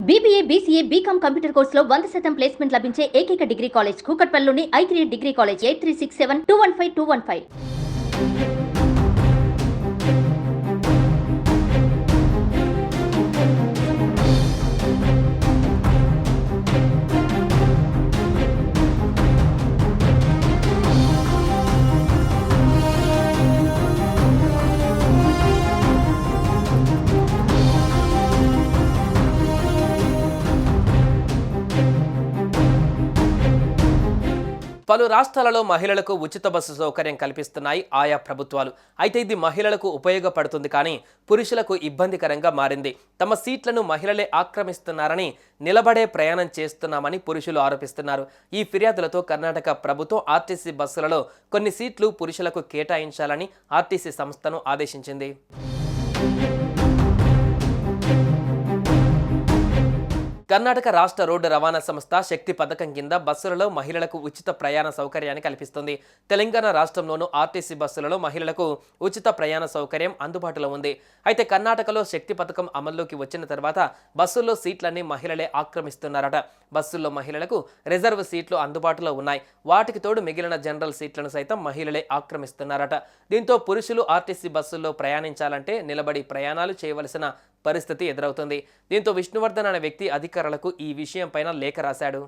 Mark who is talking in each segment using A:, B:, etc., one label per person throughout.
A: BBA, BCA, BCom computer కోర్సులో 100% placement లభించే ఏకైక డిగ్రీ కాలేజ్ కూకట్పల్లిలోని I3 డిగ్రీ కాలేజ్ 8367215215.
B: పలు రాష్ట్రాలలో మహిళలకు ఉచిత బస్సు సౌకర్యం కల్పిస్తున్నాయి ఆయా ప్రభుత్వాలు. అయితే ఇది మహిళలకు ఉపయోగపడుతుంది, కానీ పురుషులకు ఇబ్బందికరంగా మారింది. తమ సీట్లను మహిళలే ఆక్రమిస్తున్నారని, నిలబడే ప్రయాణం చేస్తున్నామని పురుషులు ఆరోపిస్తున్నారు. ఈ ఫిర్యాదులతో కర్ణాటక ప్రభుత్వం ఆర్టీసీ బస్సులలో కొన్ని సీట్లు పురుషులకు కేటాయించాలని ఆర్టీసీ సంస్థను ఆదేశించింది. కర్ణాటక రాష్ట్ర రోడ్డు రవాణా సంస్థ శక్తి పథకం కింద బస్సులలో మహిళలకు ఉచిత ప్రయాణ సౌకర్యాన్ని కల్పిస్తుంది. తెలంగాణ రాష్ట్రంలోనూ ఆర్టీసీ బస్సులలో మహిళలకు ఉచిత ప్రయాణ సౌకర్యం అందుబాటులో ఉంది. అయితే కర్ణాటకలో శక్తి పథకం అమల్లోకి వచ్చిన తర్వాత బస్సుల్లో సీట్లన్నీ మహిళలే ఆక్రమిస్తున్నారట. బస్సుల్లో మహిళలకు రిజర్వ్ సీట్లు అందుబాటులో ఉన్నాయి. వాటికి తోడు మిగిలిన జనరల్ సీట్లను సైతం మహిళలే ఆక్రమిస్తున్నారట. దీంతో పురుషులు ఆర్టీసీ బస్సుల్లో ప్రయాణించాలంటే నిలబడి ప్రయాణాలు చేయవలసిన పరిస్థితి ఎదురవుతుంది. దీంతో విష్ణువర్ధన్ అనే వ్యక్తి అధికారులకు ఈ విషయంపైన లేఖ రాశాడు.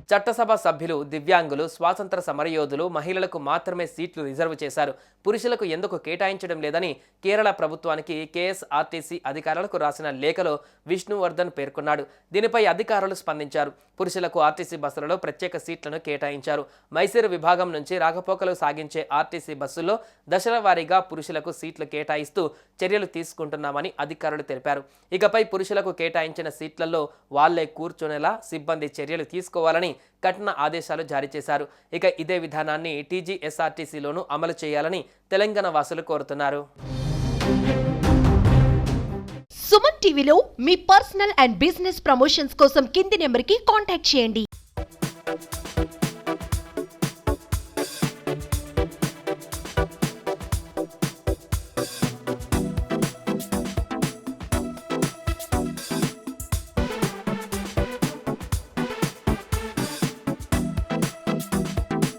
B: చట్టసభ సభ్యులు, దివ్యాంగులు, స్వాతంత్ర సమరయోధులు, మహిళలకు మాత్రమే సీట్లు రిజర్వ్ చేశారు. పురుషులకు ఎందుకు కేటాయించడం లేదని కేరళ ప్రభుత్వానికి కేఎస్ఆర్టీసీ అధికారులకు రాసిన లేఖలో విష్ణువర్ధన్ పేర్కొన్నాడు. దీనిపై అధికారులు స్పందించారు. పురుషులకు ఆర్టీసీ బస్సులలో ప్రత్యేక సీట్లను కేటాయించారు. మైసూరు విభాగం నుంచి రాకపోకలు సాగించే ఆర్టీసీ బస్సుల్లో దశల వారీగా పురుషులకు సీట్లు కేటాయిస్తూ చర్యలు తీసుకుంటున్నామని అధికారులు తెలిపారు. ఇకపై పురుషులకు కేటాయించిన సీట్లలో వాళ్లే కూర్చునేలా సిబ్బంది చర్యలు తీసుకోవాలని కఠిన ఆదేశాలు జారీ చేశారు. ఇక ఇదే విధానాన్ని టీజీఎస్ఆర్టీసీలోనూ అమలు చేయాలని తెలంగాణ వాసులు కోరుతున్నారు.
C: సుమన్ టీవీలో మీ పర్సనల్ అండ్ బిజినెస్ ప్రమోషన్స్ కోసం కింది నెంబర్కి కాంటాక్ట్ చేయండి.